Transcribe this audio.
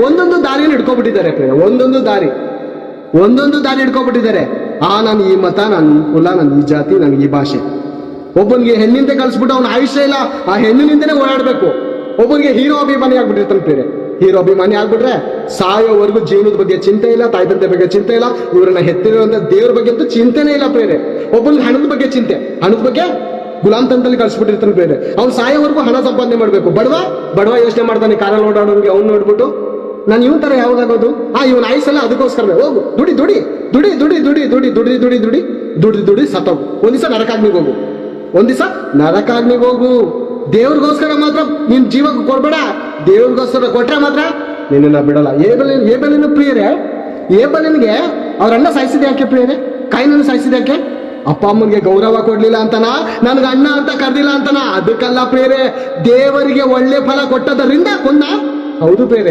ಒಂದೊಂದು ದಾರಿಯನ್ನು ಹಿಡ್ಕೊಬಿಟ್ಟಿದ್ದಾರೆ. ಒಂದೊಂದು ದಾರಿ ಹಿಡ್ಕೊಬಿಟ್ಟಿದ್ದಾರೆ. ನಾನು ಈ ಮತ, ನಾನು ಈ ಕುಲ, ನಾನು ಈ ಜಾತಿ, ನನಗೆ ಈ ಭಾಷೆ. ಒಬ್ಬನಿಗೆ ಹೆಣ್ಣಿಂದ ಕಳಿಸ್ಬಿಟ್ಟು ಅವನ ಆಯುಷ್ಯ ಇಲ್ಲ, ಆ ಹೆಣ್ಣಿನಿಂದನೇ ಓಡಾಡ್ಬೇಕು. ಒಬ್ಬನಿಗೆ ಹೀರೋ ಅಭಿಮಾನಿ ಆಗ್ಬಿಟ್ಟಿರ್ತಾನೆ ಬೇರೆ. ಹೀರೋ ಅಭಿಮಾನಿ ಆಗ್ಬಿಟ್ರೆ ಸಾಯೋವರೆಗೂ ಜೀವನದ ಬಗ್ಗೆ ಚಿಂತೆ ಇಲ್ಲ, ತಾಯಿ ತಂದೆ ಬಗ್ಗೆ ಚಿಂತೆ ಇಲ್ಲ, ಇವ್ರನ್ನ ಹೆತ್ತಿರುವಂತ ದೇವ್ರ ಬಗ್ಗೆ ಅಂತೂ ಚಿಂತೆನೇ ಇಲ್ಲ ಬೇರೆ. ಒಬ್ಬನಿಗೆ ಹಣದ ಬಗ್ಗೆ ಚಿಂತೆ, ಹಣದ ಬಗ್ಗೆ ಗುಲಾಮ್ ತಂದಲ್ಲಿ ಕಳ್ಸಿಬಿಟ್ಟಿರ್ತಾನೆ ಬೇರೆ. ಅವ್ನು ಸಾಯೋವರೆಗೂ ಹಣ ಸಂಪಾದನೆ ಮಾಡ್ಬೇಕು. ಬಡವ ಯೋಚನೆ ಮಾಡ್ತಾನೆ, ಕಾರಲ್ಲಿ ಓಡಾಡೋನ್ಗೆ ಅವ್ನು ನೋಡ್ಬಿಟ್ಟು ನಾನು ಇವನ್ ತರ ಯಾವಾಗಾಗೋದು, ಇವನ್ ಆಯ್ಸಲ್ಲ, ಅದಕ್ಕೋಸ್ಕರ ಹೋಗು ದುಡಿ ದುಡಿ ದುಡಿ ದುಡಿ ದುಡಿ ದುಡಿ ದುಡಿ ದುಡಿ ದುಡಿ ದುಡಿ ದುಡಿ ಸತ್ತೋಗು. ಒಂದಿವ್ಸ ನರಕಾಗ್ನಿಗೆ ಹೋಗು, ಒಂದಿವ್ಸ ನರಕಾಗ್ನಿಗೆ ಹೋಗು. ದೇವ್ರಿಗೋಸ್ಕರ ಮಾತ್ರ ನಿನ್ ಜೀವ ಕೊಡ್ಬೇಡ. ದೇವ್ರಿಗೋಸ್ಕರ ಕೊಟ್ರೆ ಮಾತ್ರ ನಿನ್ನ ಬಿಡಲ್ಲ. ಏಬಲಿನ ಪ್ರಿಯರೇ, ಏಬಲಿನ್ಗೆ ಅವ್ರ ಅಣ್ಣ ಸಾಯಿಸಿದ ಯಾಕೆ ಪ್ರಿಯರೇ? ಕಾಯಿನನ್ನು ಸಾಯಿಸಿದ ಯಾಕೆ? ಅಪ್ಪ ಅಮ್ಮನಿಗೆ ಗೌರವ ಕೊಡ್ಲಿಲ್ಲ ಅಂತನ, ನನ್ಗೆ ಅಣ್ಣ ಅಂತ ಕರ್ದಿಲ್ಲ ಅಂತನ? ಅದಕ್ಕಲ್ಲ ಪ್ರಿಯರೇ, ದೇವರಿಗೆ ಒಳ್ಳೆ ಫಲ ಕೊಟ್ಟದರಿಂದ ಕೊಂದ. ಹೌದು ಪ್ರಿಯರೇ.